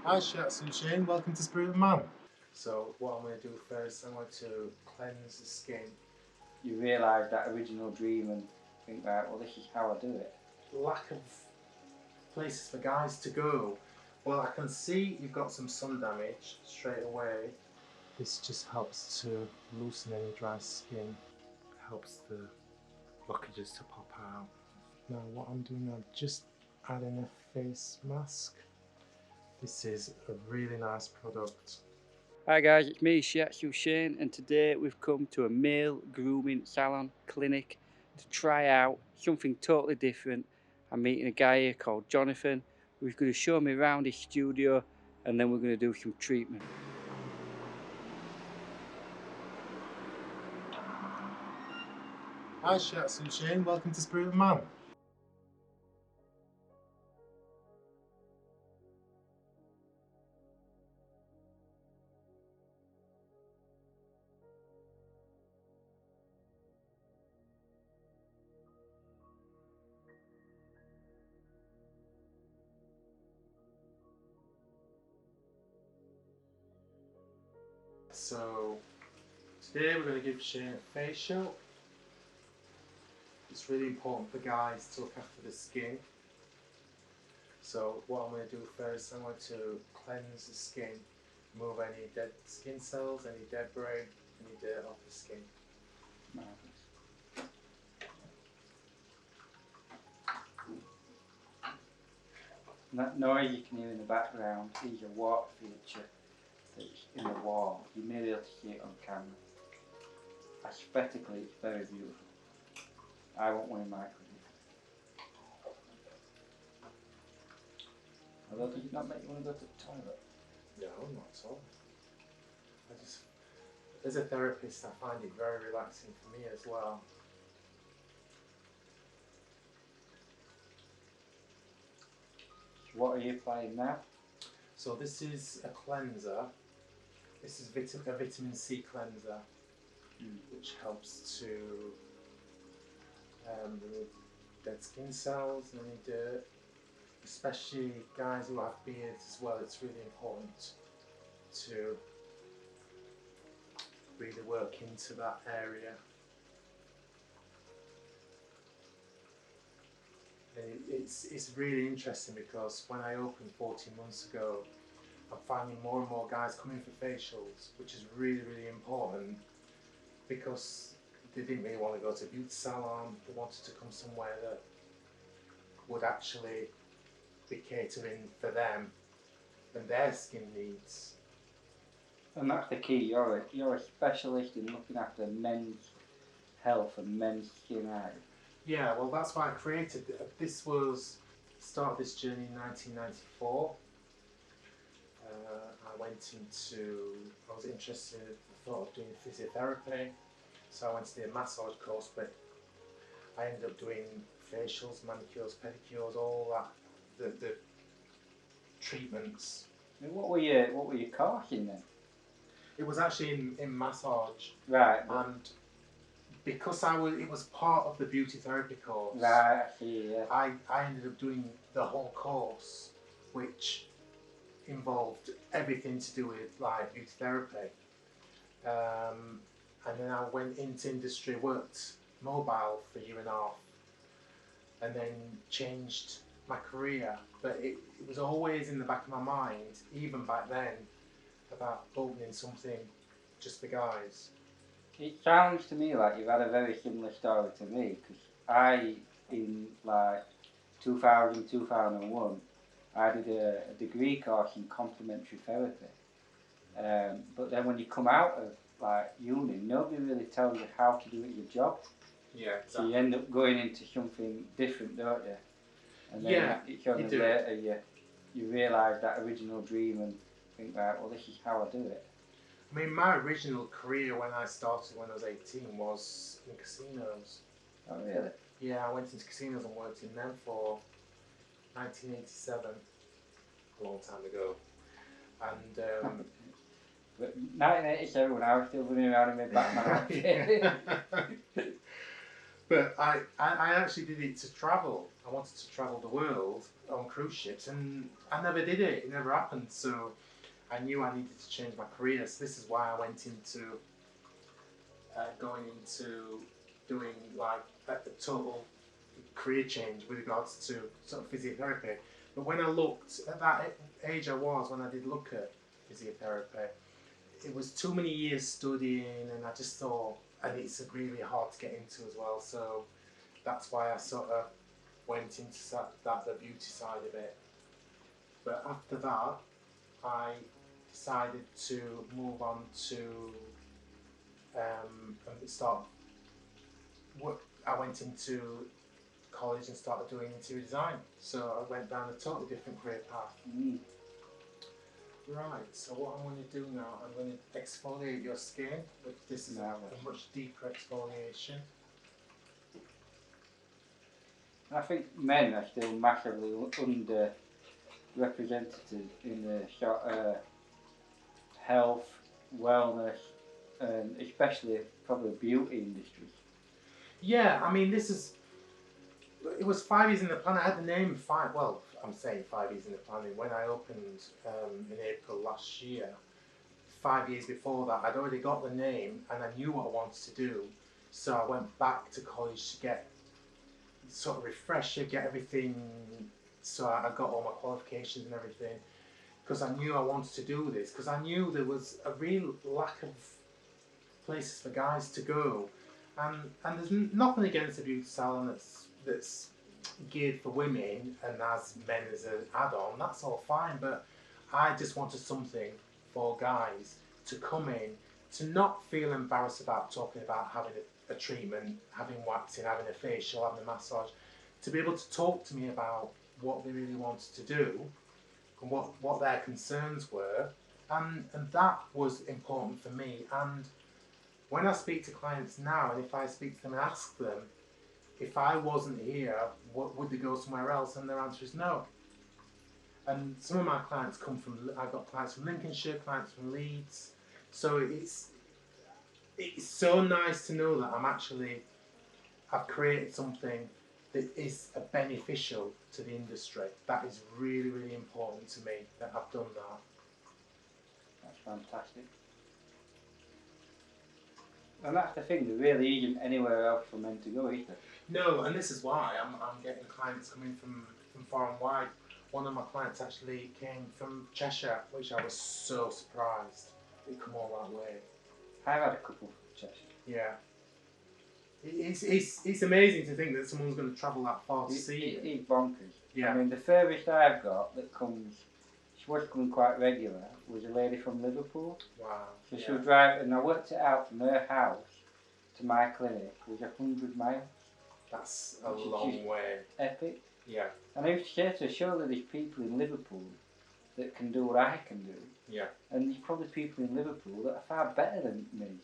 Hi Shiatsu Shane, welcome to Spirit of Man. So what I'm going to do first, I'm going to cleanse the skin. You realise that original dream and think, right, well, this is how I do it. Lack of places for guys to go. Well, I can see you've got some sun damage straight away. This just helps to loosen any dry skin, helps the blockages to pop out. Now what I'm doing, I'm just adding a face mask. This is a really nice product. Hi guys, it's me, Shiatsu Shane, and today we've come to a male grooming salon clinic to try out something totally different. I'm meeting a guy here called Jonathan, who's going to show me around his studio, and then we're going to do some treatment. Hi Shiatsu Shane, welcome to Spirit of Man. So today we're going to give Shane a facial. It's really important for guys to look after the skin. So what I'm going to do first, I'm going to cleanse the skin, remove any dead skin cells, any debris, any dirt off the skin. That noise you can hear in the background is a water feature that's in the wall. You may be able to see it on camera. Aesthetically, it's very beautiful. I want one in my clinic. Although, does it not make you want to go to the toilet? No, not at all. As a therapist, I find it very relaxing for me as well. What are you applying now? So this is a cleanser. This is a vitamin C cleanser, which helps to remove dead skin cells and any dirt. Especially guys who have beards as well, it's really important to really work into that area. And it's really interesting because when I opened 14 months ago, I'm finding more and more guys coming for facials, which is really, really important because they didn't really want to go to a beauty salon, they wanted to come somewhere that would actually be catering for them and their skin needs. And that's the key, you're a specialist in looking after men's health and men's skin eye. Yeah, well that's why I created it. This was started this journey in 1994. I was interested, I thought of doing physiotherapy, so I went to do a massage course, but I ended up doing facials, manicures, pedicures, all that, the treatments. I mean, what were you coursing then? It was actually in massage. Right. And because it was part of the beauty therapy course. Right, I see, yeah. I ended up doing the whole course, which involved everything to do with like beauty therapy. And then I went into industry, worked mobile for a year and a half, and then changed my career. But it was always in the back of my mind, even back then, about opening something just for guys. It sounds to me like you've had a very similar story to me, because I, in like 2000, 2001, I did a degree course in complementary therapy. But then when you come out of like uni, nobody really tells you how to do it your job. Yeah, exactly. So you end up going into something different, don't you? And then yeah, it's only later you realise that original dream and think, right, well, this is how I do it. I mean, my original career when I started when I was 18 was in casinos. Oh, really? Yeah, I went into casinos and worked in them for 1987, a long time ago. And but 1987, when I was still running around in my Batman outfit. But I actually did it to travel. I wanted to travel the world on cruise ships, and I never did it. It never happened. So I knew I needed to change my career. So this is why I went into going into doing like a total career change with regards to sort of physiotherapy. But when I looked at that age I was when I did look at physiotherapy, it was too many years studying, and I just thought, and it's really hard to get into as well. So that's why I sort of went into the beauty side of it. But after that, I decided to move on to and start. I went into college and started doing interior design. So I went down a totally different career path. Right, so what I'm going to do now, I'm going to exfoliate your skin. This is a much deeper exfoliation. I think men are still massively underrepresented in the health, wellness, and especially probably beauty industry. Yeah, I mean, it was 5 years in the plan. I had the name well, I'm saying 5 years in the planning. When I opened in April last year, 5 years before that, I'd already got the name and I knew what I wanted to do. So I went back to college to get sort of refresher, get everything. So I got all my qualifications and everything because I knew I wanted to do this, because I knew there was a real lack of places for guys to go. And there's nothing against a beauty salon that's geared for women and has men as an add-on. That's all fine, but I just wanted something for guys to come in, to not feel embarrassed about talking about having a treatment, having waxing, having a facial, having a massage, to be able to talk to me about what they really wanted to do and what their concerns were, and that was important for me. And when I speak to clients now, and if I speak to them and ask them, if I wasn't here, would they go somewhere else? And their answer is no. And some of my clients come from, I've got clients from Lincolnshire, clients from Leeds. So it's so nice to know that I've created something that is beneficial to the industry. That is really, really important to me, that I've done that. That's fantastic. And that's the thing, there really isn't anywhere else for men to go, is there? No, and this is why I'm getting clients coming from far and wide. One of my clients actually came from Cheshire, which I was so surprised he'd come all that way. I've had a couple from Cheshire. Yeah. It's amazing to think that someone's going to travel that far to see you. It's bonkers. Yeah. I mean, the furthest I've got that comes, she was coming quite regular, was a lady from Liverpool. Wow. So she'll drive, and I worked it out from her house to my clinic was 100 miles. That's a long way. Epic. Yeah. And I used to say to her, surely there's people in Liverpool that can do what I can do. Yeah. And there's probably people in Liverpool that are far better than me.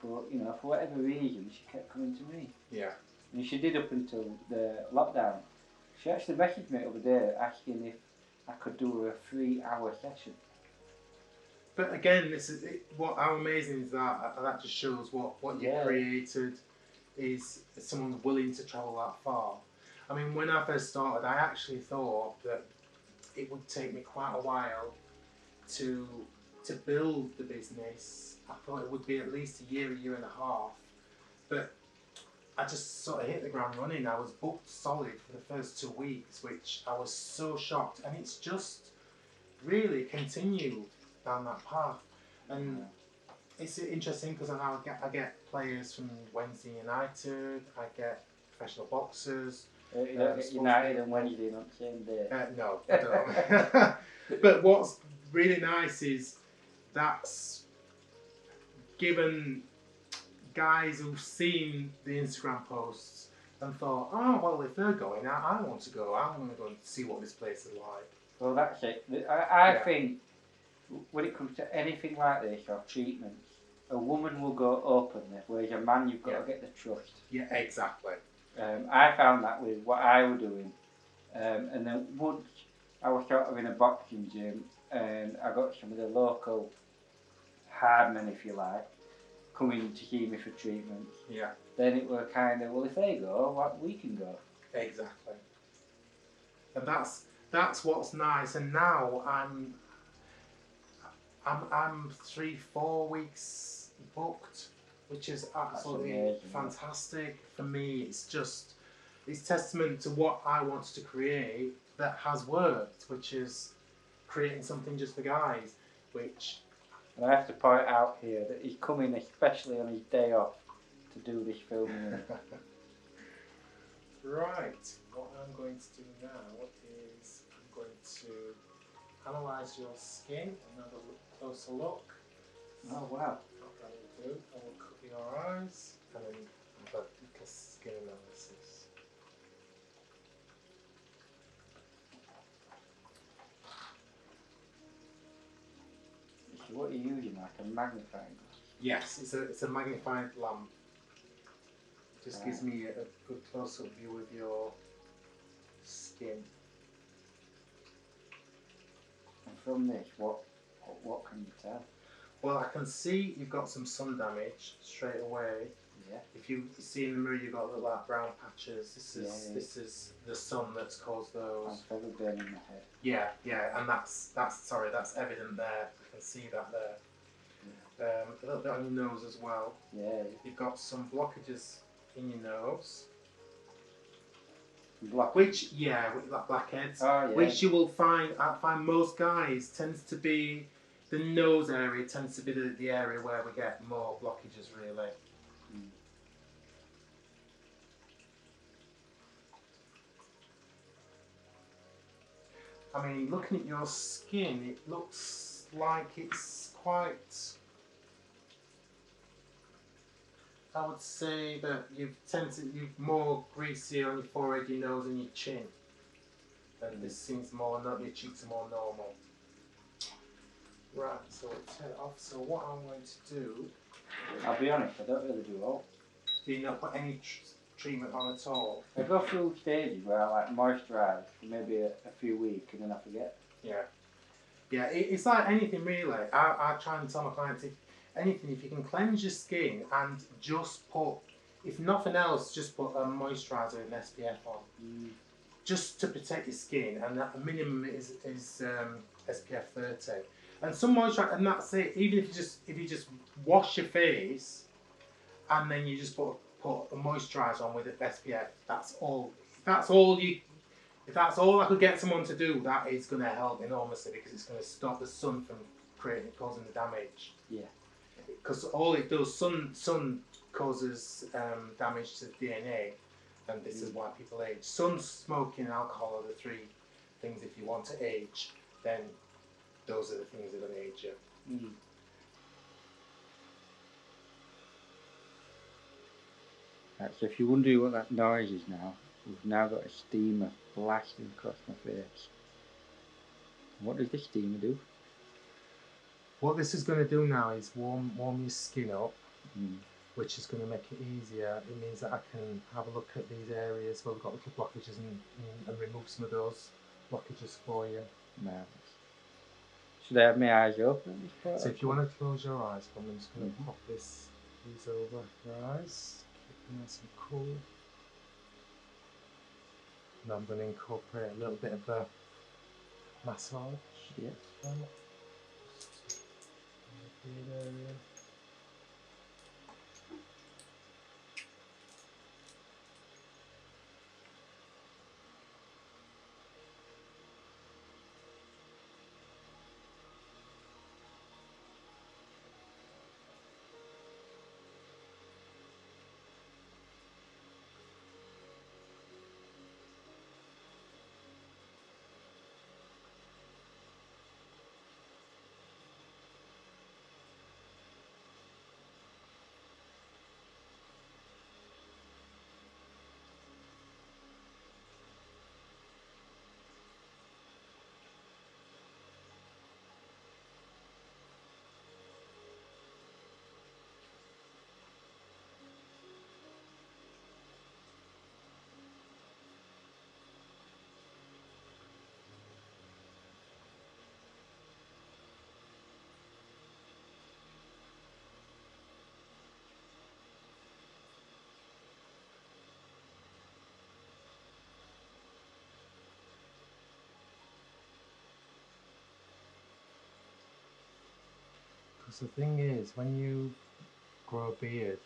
But, you know, for whatever reason, she kept coming to me. Yeah. And she did up until the lockdown. She actually messaged me over there asking if I could do a 3-hour session. But again, how amazing is that? That just shows what you created is someone willing to travel that far. I mean, when I first started, I actually thought that it would take me quite a while to build the business. I thought it would be at least a year and a half. But I just sort of hit the ground running. I was booked solid for the first 2 weeks, which I was so shocked. And it's just really continued down that path. And it's interesting because I get players from Wednesday United, I get professional boxers. You don't get United and Wednesday on the same day. No, I don't. But what's really nice is that's given guys who've seen the Instagram posts and thought, oh, well, if they're going, I want to go. I want to go and see what this place is like. Well, that's it. I think when it comes to anything like this or treatments, a woman will go openly, whereas a man, you've got to get the trust. Yeah, exactly. I found that with what I was doing. And then once I was sort of in a boxing gym and I got some of the local hard men, if you like, coming to see me for treatments. Yeah. then it were kind of, well, if they go, what, we can go. Exactly. And that's what's nice. And now I'm 3-4 weeks booked, which is absolutely fantastic for me. It's testament to what I wanted to create that has worked, which is creating something just for guys. Which, and I have to point out here that he's coming especially on his day off to do this filming. right, what I'm going to do now is I'm going to analyse your skin and have a closer look. Oh wow. What I will do, I will cover your eyes and then have a little skin analysis. So what are you using, like a magnifying glass? Yes, it's a magnified lamp. Just gives me a good close-up view of your skin. And from this, what can you tell? Well, I can see you've got some sun damage straight away. Yeah. If you see in the mirror, you've got little like brown patches. This is the sun that's caused those. I'm probably burning my head. Yeah, and that's evident there. I can see that there. Yeah. A little bit on your nose as well. Yeah. You've got some blockages in your nose. Blackheads. Blackheads. Oh, yeah. Which you will find. I find most guys tends to be the nose area tends to be the area where we get more blockages really. Mm. I mean, looking at your skin, it looks like it's quite. I would say that you've more greasy on your forehead, your nose, and your chin. And this seems more, your cheeks are more normal. Right, so we'll turn it off. So what I'm going to do. I'll be honest, I don't really do all. Do you not put any treatment on at all? I go through stages where I like moisturise for maybe a few weeks and then I forget. Yeah, it's like anything really. I try and tell my clients if you can cleanse your skin and just put, if nothing else, just put a moisturiser and SPF on. Just to protect your skin, and that the minimum is SPF 30. And some moisturiser, and that's it. Even if you just wash your face, and then you just put a moisturiser on with SPF. That's all. If that's all I could get someone to do, that is going to help enormously because it's going to stop the sun from causing the damage. Yeah. Because all it does, sun causes damage to the DNA. And this is why people age. Sun, smoking, and alcohol are the three things. If you want to age, then those are the things that are going to age you. Mm. Right, so if you're wondering what that noise is now, we've now got a steamer blasting across my face. What does this steamer do? What this is going to do now is warm your skin up. Which is going to make it easier. It means that I can have a look at these areas where we've got little blockages and remove some of those blockages for you. Marvellous. Should I have my eyes open at this point? So if you want to close your eyes for me, I'm just going to pop these over your eyes. Keep them nice and cool. And I'm going to incorporate a little bit of a massage. Yeah. Because the thing is, when you grow a beard,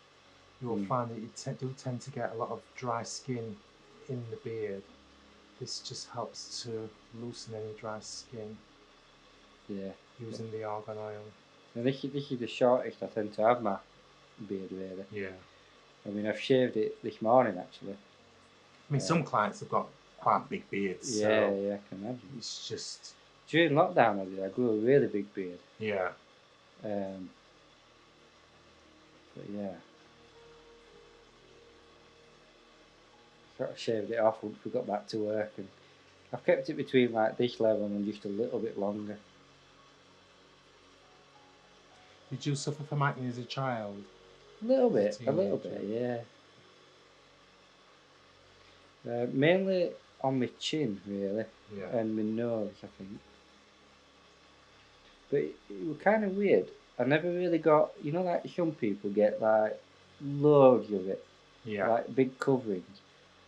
you will find that you do tend to get a lot of dry skin in the beard. This just helps to loosen any dry skin. Yeah. Using the argan oil. And this is the shortest I tend to have my beard, really. Yeah. I mean, I've shaved it this morning, actually. I mean, some clients have got quite big beards. Yeah, so yeah, I can imagine. It's just... During lockdown, I grew a really big beard. Yeah. But yeah. Sort of shaved it off once we got back to work, and I've kept it between like this level and just a little bit longer. Did you suffer from acne as a child? A little bit, yeah. Mainly on my chin, really, and my nose, I think. But it was kind of weird. I never really got, you know, like some people get like loads of it, like big coverings.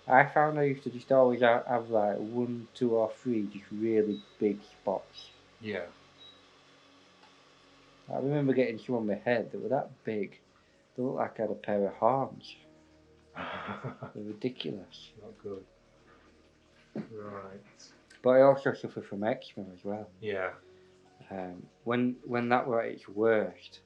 I found I used to just always have like 1, 2 or 3 just really big spots. Yeah. I remember getting some on my head that were that big. They looked like I had a pair of horns. They're ridiculous. Not good. Right. But I also suffer from eczema as well. Yeah. When that were at its worst,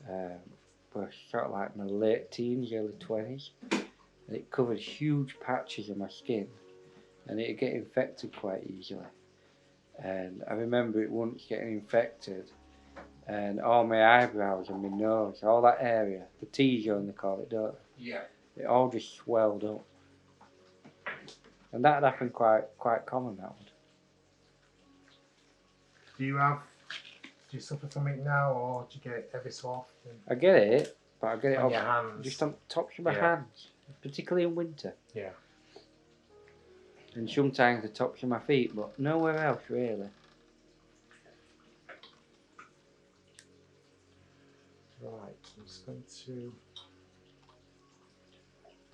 was sort of like my late teens, early 20s, and it covered huge patches of my skin, and it'd get infected quite easily. And I remember it once getting infected, and all my eyebrows and my nose, all that area, the T-zone they call it, don't they? Yeah. It all just swelled up. And that happened quite common, that one. Do you suffer from it now, or do you get it every so often? I get it, but I get it on your hands. Just on tops of my hands, particularly in winter. Yeah. And sometimes the tops of my feet, but nowhere else really. Right, I'm just going to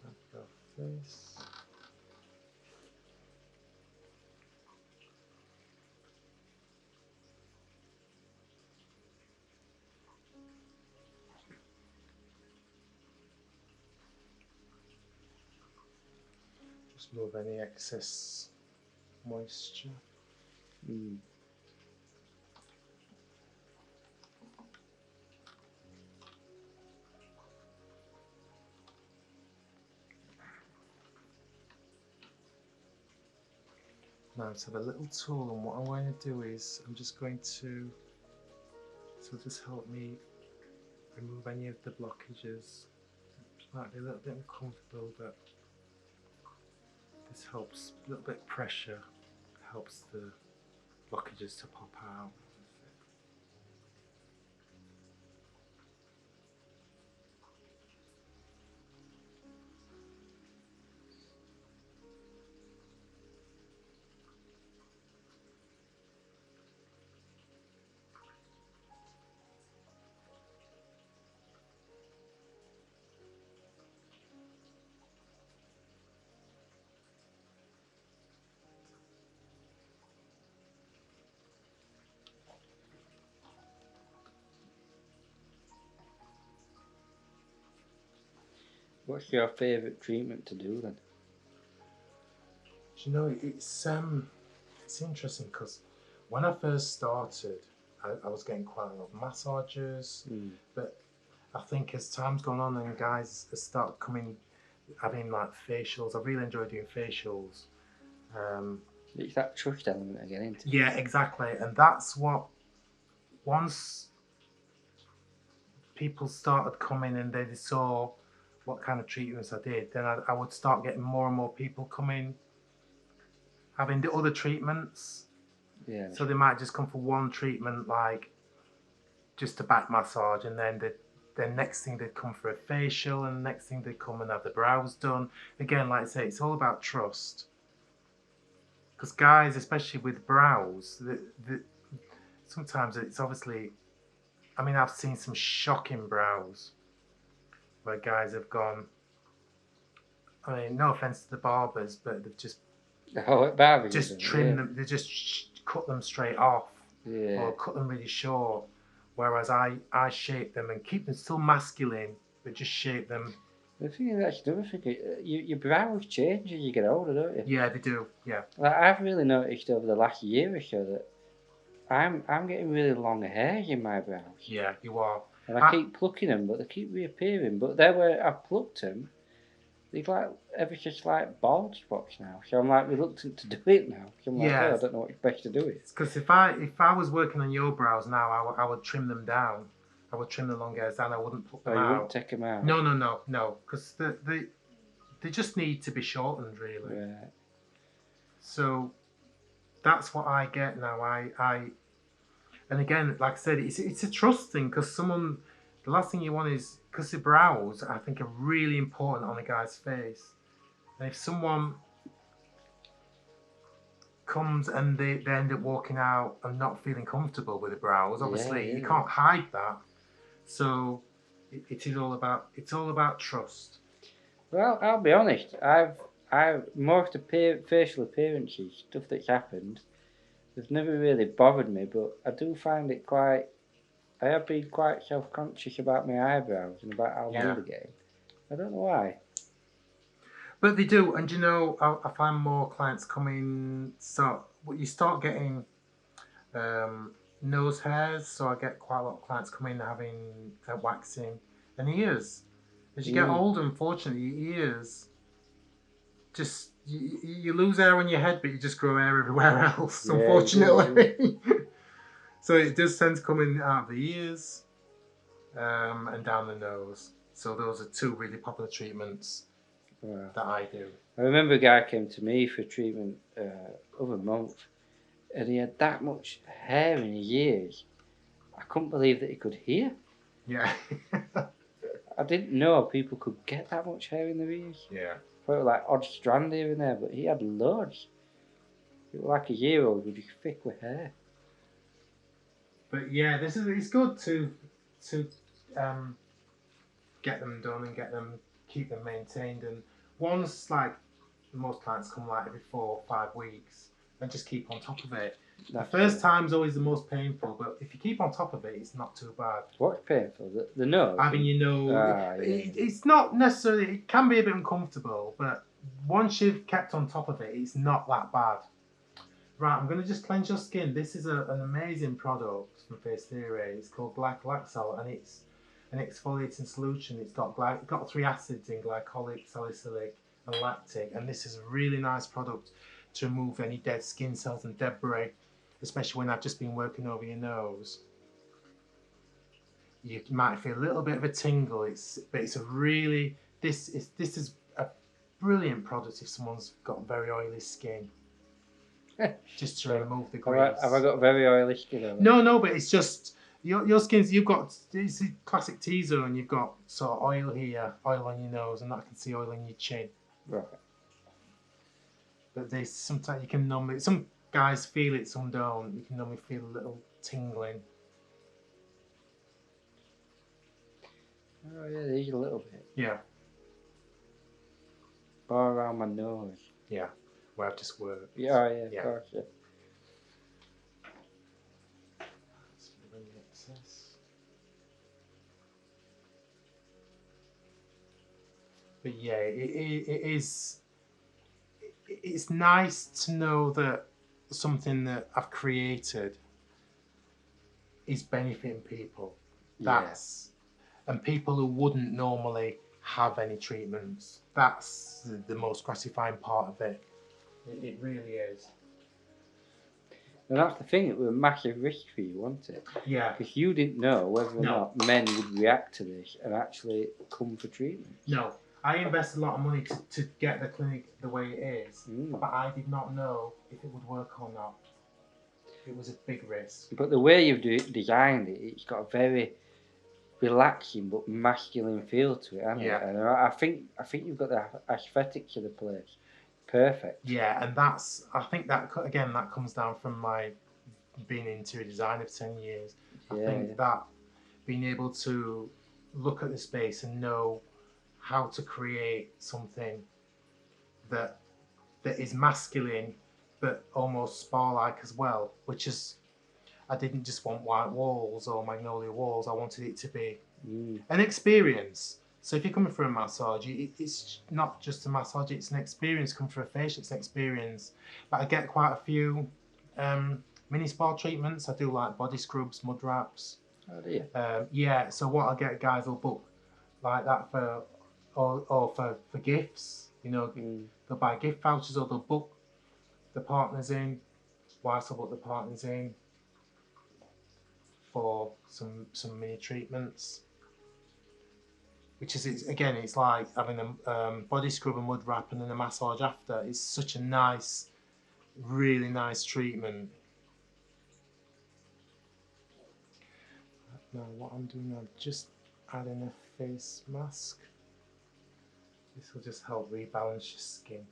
dab your face. Just remove any excess moisture. Now let's have a little tool, and what I'm going to do is I'm just going to, just help me remove any of the blockages. It might be a little bit uncomfortable, but this helps. A little bit of pressure helps the blockages to pop out. What's your favourite treatment to do then? Do you know, it's interesting because when I first started, I was getting quite a lot of massages, but I think as time's gone on and guys have started having like facials, I really enjoy doing facials. It's that trust element again, isn't it? Yeah, exactly, and that's what, once people started coming and they saw what kind of treatments I did, then I would start getting more and more people coming, having the other treatments. Yeah. So they might just come for one treatment, like just a back massage, and then the next thing they'd come for a facial, and the next thing they'd come and have the brows done. Again, like I say, it's all about trust. Because guys, especially with brows, sometimes it's obviously, I mean, I've seen some shocking brows where guys have gone, I mean, no offence to the barbers, but they've just trimmed them, they just cut them straight off, or cut them really short, Whereas I shape them and keep them still masculine, but just shape them. The thing is, that's the other thing. Your brows change as you get older, don't you? Yeah, they do. Yeah. Like I've really noticed over the last year or so that I'm getting really long hairs in my brows. Yeah, you are. And I keep plucking them, but they keep reappearing. But then where I've plucked them, they've like ever so slight bald spots now. So I'm like reluctant to do it now. So I'm like, oh, I don't know what's best to do it. Because if I was working on your brows now, I would trim them down. I would trim the long hairs down. I wouldn't pluck them out. You wouldn't take them out? No. Because they just need to be shortened, really. Right. So that's what I get now. And again, like I said, it's a trust thing, because the last thing you want is, because the brows, I think, are really important on a guy's face. And if someone comes and they end up walking out and not feeling comfortable with the brows, obviously you can't hide that. So it's all about trust. Well, I'll be honest. I've most facial appearances, stuff that's happened, has never really bothered me, but I do find it quite. I have been quite self-conscious about my eyebrows and about how long they get. I don't know why. But they do, and I find more clients coming. You start getting nose hairs. So I get quite a lot of clients coming having waxing, and ears. As you get older, unfortunately, your ears just you lose hair on your head, but you just grow hair everywhere else. Unfortunately, so it does tend to come in out of the ears and down the nose. So those are two really popular treatments that I do. I remember a guy came to me for treatment over a month, and he had that much hair in his ears. I couldn't believe that he could hear. Yeah. I didn't know people could get that much hair in their ears. Yeah. I thought it was like odd strand here and there, but he had loads. It was like a year old with his thick with hair. But yeah, it's good to get them done and keep them maintained. And once, like, most clients come like every 4 or 5 weeks, and just keep on top of it. The first time's always the most painful, but if you keep on top of it, it's not too bad. What's painful? The nose? Having your nose. It's not necessarily, it can be a bit uncomfortable, but once you've kept on top of it, it's not that bad. Right, I'm going to just cleanse your skin. This is an amazing product from Face Theory. It's called Glycolaxal, and it's an exfoliating solution. It's got 3 acids in: glycolic, salicylic, and lactic. And this is a really nice product to remove any dead skin cells and debris, especially when I've just been working over your nose. You might feel a little bit of a tingle. But it's a really this is a brilliant product if someone's got very oily skin. Just to remove the grease. Have I got very oily skin? No, but it's just your skin's. It's a classic T-zone. You've got sort of oil here, oil on your nose, and I can see oil on your chin. Right. But sometimes you can normally. Some guys feel it, some don't. You can normally feel a little tingling. Oh yeah, there's a little bit. Yeah. All around my nose. Yeah. Where I've just worked. Yeah, of course, yeah. But yeah, it is. It's nice to know that something that I've created is benefiting people. And people who wouldn't normally have any treatments. That's the most gratifying part of it. It really is. And that's the thing, it was a massive risk for you, wasn't it? Yeah. Because you didn't know whether or not men would react to this and actually come for treatment. No. I invested a lot of money to get the clinic the way it is, but I did not know if it would work or not. It was a big risk. But the way you've designed it, it's got a very relaxing but masculine feel to it, hasn't it? And I think you've got the aesthetics of the place perfect. Yeah, and I think that comes down from my being in interior design for 10 years. I think that being able to look at the space and know how to create something that is masculine but almost spa-like as well, which is, I didn't just want white walls or magnolia walls. I wanted it to be Mm. an experience. So if you're coming for a massage, it's not just a massage, it's an experience. Come for a facial, it's an experience. But I get quite a few mini spa treatments. I do like body scrubs, mud wraps. Oh, do you? Yeah, so what I get, guys will book like that for, or for gifts. You know, they'll buy gift vouchers or they'll book the partners in. Wives will book the partners in for some mini treatments. Which is, again, it's like having a body scrub and mud wrap and then a massage after. It's such a nice, really nice treatment. Now what I'm doing, I'm just adding a face mask. This will just help rebalance your skin.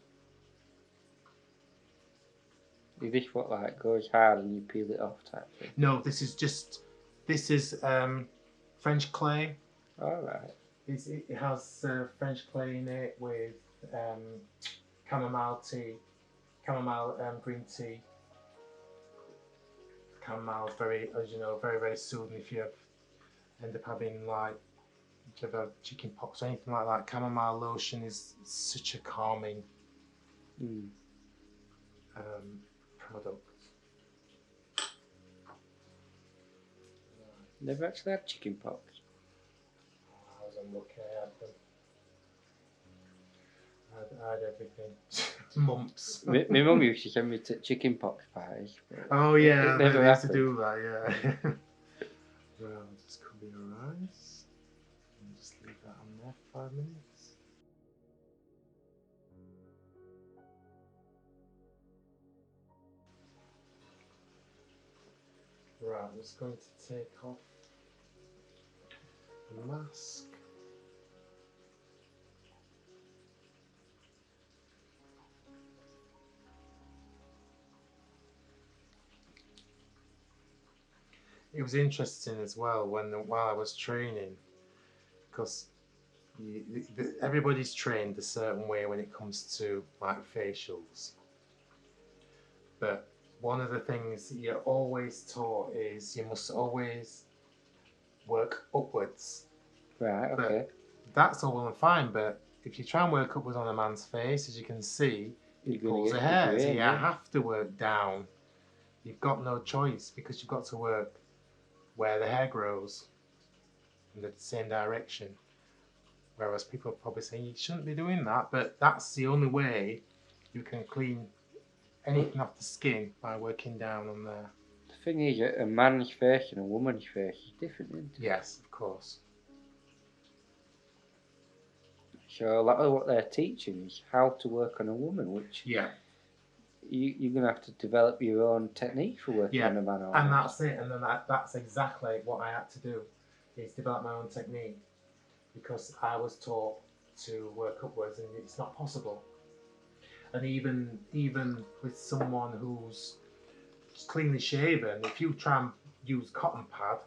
Is this what like goes hard and you peel it off type thing? No, this is French clay. Alright. It has French clay in it with chamomile tea, chamomile green tea. Chamomile is very, as you know, very, very soothing if you end up having like, if you have chicken pox or anything like that. Chamomile lotion is such a calming product. Never actually had chicken pox. I was unlucky, I had them. I had everything. Mumps. My mum used to send me to chicken pox pies. Oh yeah, never they used to happened. do that, yeah. Well, just cover your eyes and just leave that on there for 5 minutes. Right, I'm just going to take off the mask. It was interesting as well while I was training, because everybody's trained a certain way when it comes to like facials. But one of the things that you're always taught is you must always work upwards. Right, okay. But that's all well and fine, but if you try and work upwards on a man's face, as you can see, it pulls a hair. So you have to work down. You've got no choice because you've got to work where the hair grows in the same direction. Whereas people are probably saying you shouldn't be doing that, but that's the only way you can clean anything off the skin, by working down on there. The thing is, a man's face and a woman's face is different, isn't it? Yes, of course. So a lot of what they're teaching is how to work on a woman, which you're going to have to develop your own technique for working on a man. And that's it, and then that's exactly what I had to do, is develop my own technique, because I was taught to work upwards and it's not possible. And even with someone who's cleanly shaven, if you try and use cotton pad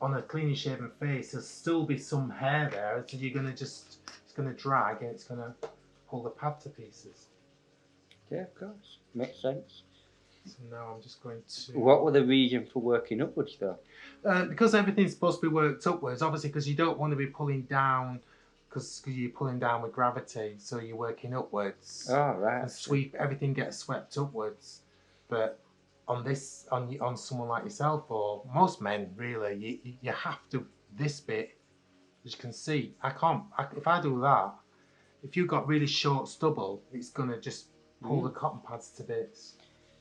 on a cleanly shaven face, there'll still be some hair there, so you're gonna it's gonna drag and it's gonna pull the pad to pieces. Yeah, of course, makes sense. So now I'm just going to. What were the reason for working upwards though? Because everything's supposed to be worked upwards, obviously, because you don't want to be pulling down. Because you're pulling down with gravity, so you're working upwards. Oh, right. And sweep, everything gets swept upwards. But on someone like yourself, or most men really, you have to, this bit, as you can see, if I do that, if you've got really short stubble, it's gonna just pull the cotton pads to bits.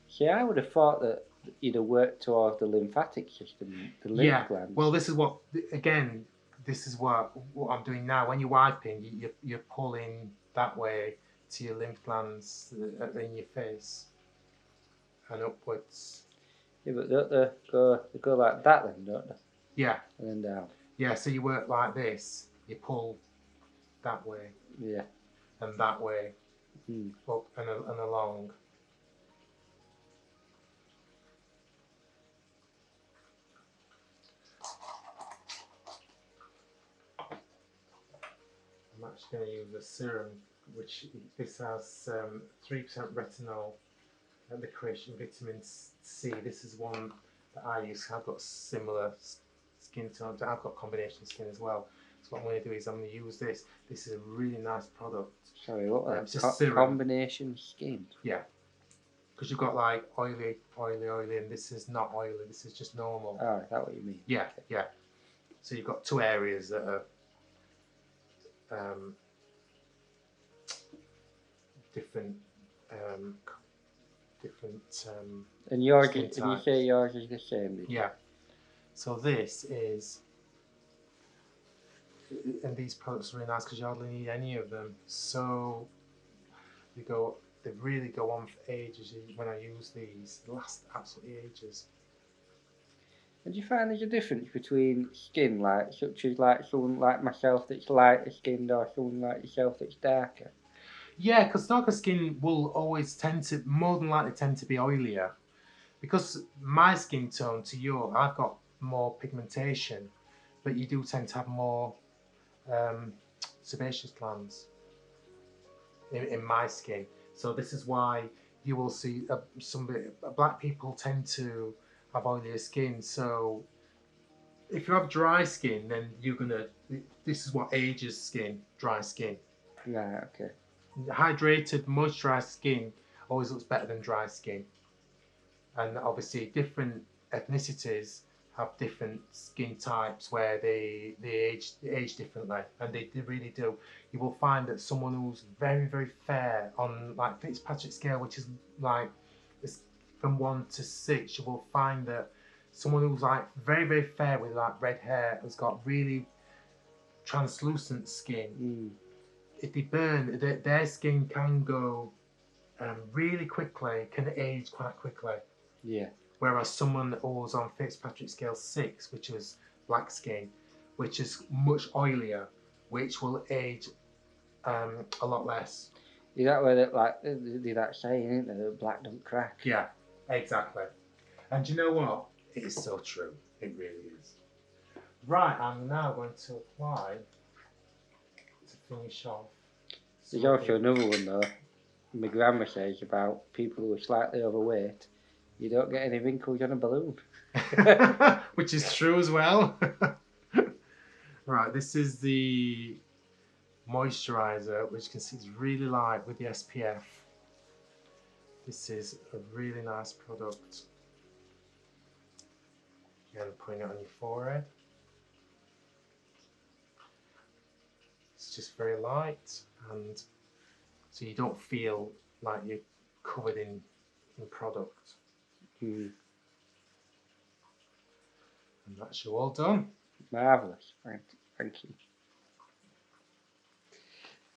See, I would have thought that you'd have worked towards the lymphatic system, the lymph glands. Well, this is what, again, this is what I'm doing now. When you're wiping, you're pulling that way to your lymph glands in your face and upwards. Yeah, but don't they go like that then, don't they? Yeah. And then down. Yeah, so you work like this. You pull that way. Yeah. And that way. Up and along. I'm actually going to use a serum, which this has 3% retinol, licorice and vitamin C. This is one that I use. I've got similar skin tone. I've got combination skin as well. So what I'm going to do is I'm going to use this. This is a really nice product. Sorry, what was It's that? just serum. Combination skin? Yeah. Because you've got like oily, and this is not oily. This is just normal. Oh, is that what you mean? Yeah, yeah. So you've got two areas that are different, And yours, skin and you types. say yours is the same? Did you? Yeah. So this is, and these products are really nice because you hardly need any of them. So they really go on for ages. When I use these, they last absolutely ages. And do you find there's a difference between skin, like such as like someone like myself that's lighter skinned, or someone like yourself that's darker? Yeah, because darker skin will always more than likely tend to be oilier. Because my skin tone to your, I've got more pigmentation, but you do tend to have more sebaceous glands in my skin. So this is why you will see black people tend to have oilier skin. So if you have dry skin, then this is what ages skin, dry skin. Right, okay. Hydrated, moisturized skin always looks better than dry skin. And obviously different ethnicities have different skin types where they age differently, and they really do. You will find that someone who's very, very fair on like Fitzpatrick scale, which is like from 1 to 6, you will find that someone who's like very, very fair with like red hair has got really translucent skin. If they burn, their skin can go really quickly, can age quite quickly. Yeah. Whereas someone who's on Fitzpatrick scale 6, which is black skin, which is much oilier, which will age a lot less. Is that where that saying, isn't there, that black don't crack? Yeah, exactly. And you know what? It is so true. It really is. Right, I'm now going to apply to finish off. There's also another one though. My grandma says about people who are slightly overweight, you don't get any wrinkles on a balloon. Which is true as well. Right, this is the moisturizer, which you can see is really light with the SPF. This is a really nice product. Again, putting it on your forehead. It's just very light, and so you don't feel like you're covered in product. And that's you all done. Marvellous. Thank you.